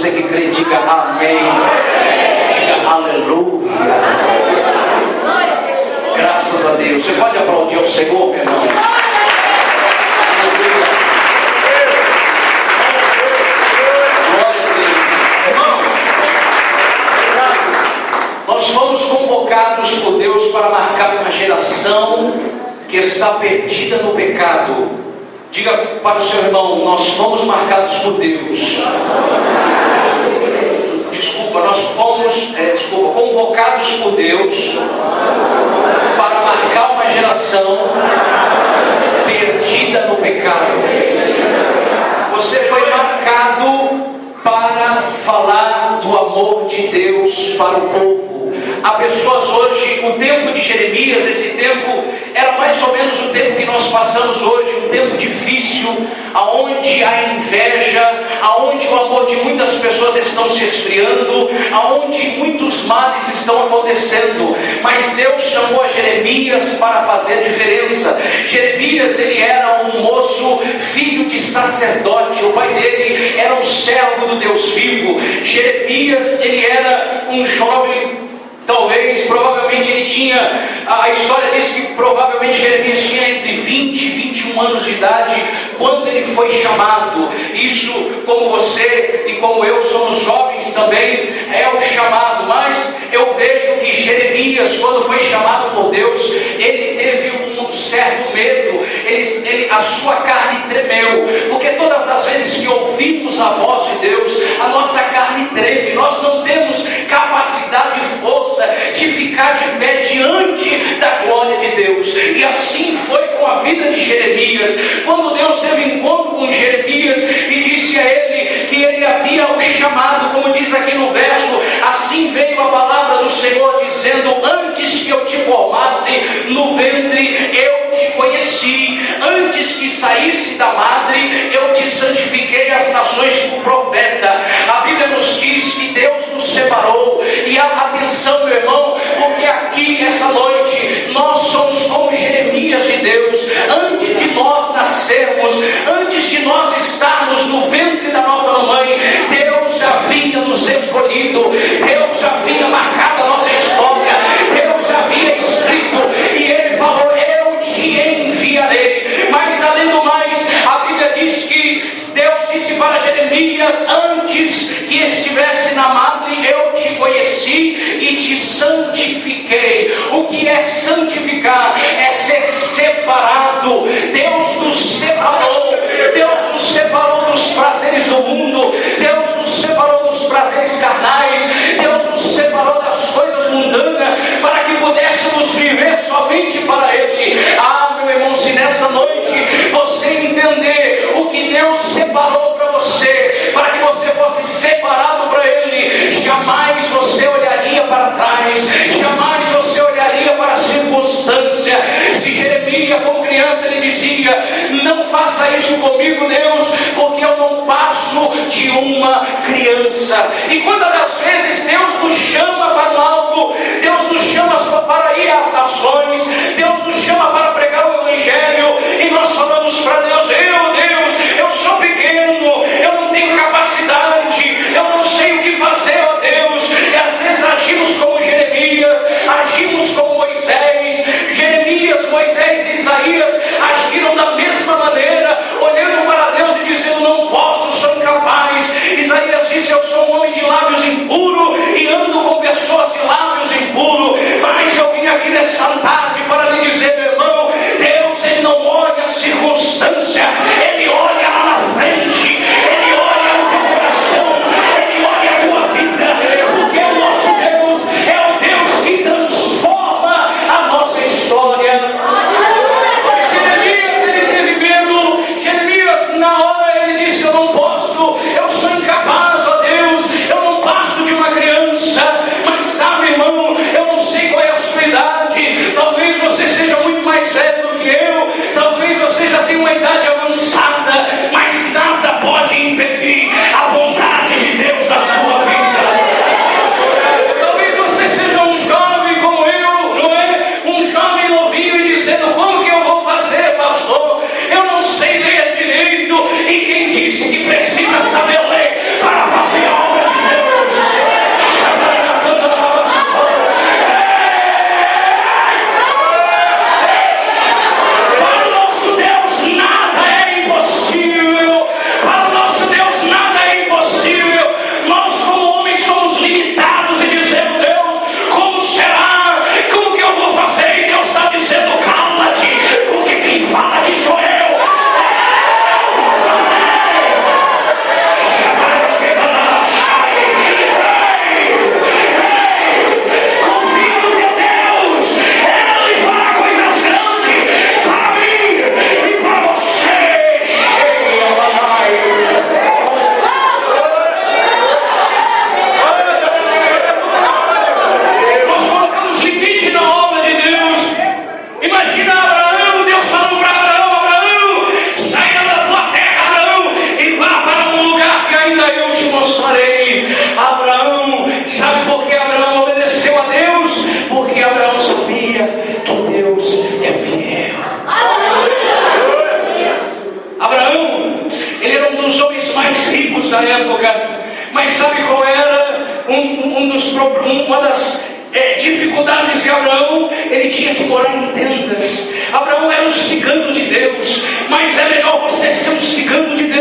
Você que crê, diga amém. Diga aleluia. Graças a Deus. Você pode aplaudir ao Senhor, meu irmão? Glória a Deus. Irmão, nós fomos convocados por Deus para marcar uma geração que está perdida no pecado. Diga para o seu irmão: nós fomos marcados por Deus. Nós fomos convocados por Deus para marcar uma geração perdida no pecado. Você foi marcado para falar do amor de Deus para o povo. Há pessoas hoje, o tempo de Jeremias, esse tempo era mais ou menos o tempo que nós passamos hoje, um tempo difícil, aonde a inveja, aonde o amor de muitas pessoas estão se esfriando, aonde muitos males estão acontecendo. Mas Deus chamou a Jeremias para fazer a diferença. Jeremias, ele era um moço, filho de sacerdote, o pai dele era um servo do Deus vivo. Jeremias, ele era um jovem. Provavelmente ele tinha, a história diz que provavelmente Jeremias tinha entre 20 e 21 anos de idade quando ele foi chamado. Isso, como você e como eu somos jovens também, é o chamado. Mas eu vejo que Jeremias, quando foi chamado por Deus, ele teve um certo medo, a sua carne tremeu, porque todas as vezes que ouvimos a voz de Deus, a nossa carne treme. Nós não temos capacidade e força de ficar de pé diante da glória de Deus. E assim foi com a vida de Jeremias. Quando Deus teve encontro com Jeremias e disse a ele que ele havia o chamado, como diz aqui no verso: assim veio a palavra do Senhor dizendo: antes que eu te formasse no ventre eu te conheci, antes que saísse da madre eu te santifiquei as nações como profeta. A Bíblia nos diz que Deus nos separou. E atenção, meu irmão, porque aqui essa noite nós somos como Jeremias de Deus. Antes de nós nascermos, antes de nós estarmos no ventre da nossa mamãe, Deus já havia nos escolhido, Deus já havia marcado a nossa história, Deus já havia escrito, e Ele falou: eu te enviarei. Mas além do mais, a Bíblia diz que Deus disse para Jeremias: antes que estivesse na madre eu te conheci e te santifiquei. O que é santificar? É ser separado. Deus nos separou. Deus nos separou dos prazeres do mundo. Deus nos separou dos prazeres carnais. Deus nos separou das coisas mundanas para que pudéssemos viver somente para Ele. Ah, meu irmão, se nessa noite você entender o que Deus separou para você, para que você fosse separado para Ele, jamais você olharia para trás, jamais você olharia para a circunstância. Se Jeremias, como criança, ele dizia: não faça isso comigo, Deus, porque eu não passo de uma criança. E quantas das vezes Deus nos chama para algo, Deus nos chama para ir às ações, Deus nos chama para pregar o Evangelho, e nós falamos para Deus: Deus, eu sou pequeno, eu não tenho capacidade, eu não sei o que fazer, ó Deus. E às vezes agimos como Jeremias, agimos como Moisés. Jeremias, Moisés e Isaías agiram da mesma maneira, olhando para Deus e dizendo: não posso, sou incapaz. Isaías disse: eu sou um homem de lábios impuros e ando com pessoas de lábios impuros. da época. Mas sabe qual era uma das dificuldades de Abraão? Ele tinha que morar em tendas. Abraão era um cigano de Deus. Mas é melhor você ser um cigano de Deus